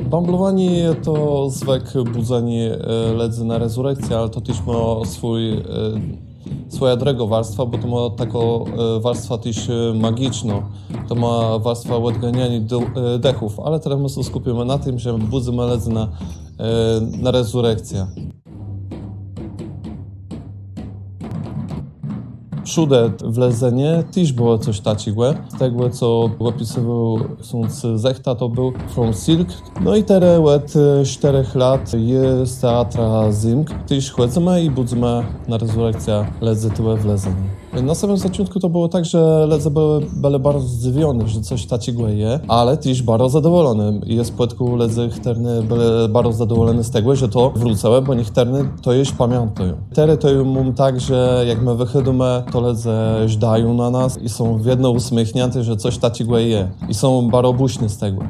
Bamblování je to zvek budzení ledzy na rezurekcję, ale to też ma swoja druga warstwa, bo to ma taką warstwa też magiczną. To ma warstwa odganiania dechów, ale teraz my się skupimy na tym, że budzimy ledzy na rezurekcję. Wszędzie w ledzenie też było coś takiego. Z tego, co opisywał Zechta, to był From Silk. No i teraz od 4 lat jest teatra Zimk. Też chodzimy i budzimy na rezurekcję ledzy tyłe w ledzenie. Na samym zaczątku to było tak, że ledze były bardzo zdziwione, że coś takiego jest, ale też bardzo zadowolone. I z płetku ledzy chterny były bardzo zadowolone z tego, że to wróciły, bo niech chterny to już pamiętają. Teraz to mam tak, że jak my wychodzimy, to ledze żdają na nas i są jedno uśmiechnięte, że coś takiego jest. I są bardzo buźni z tego.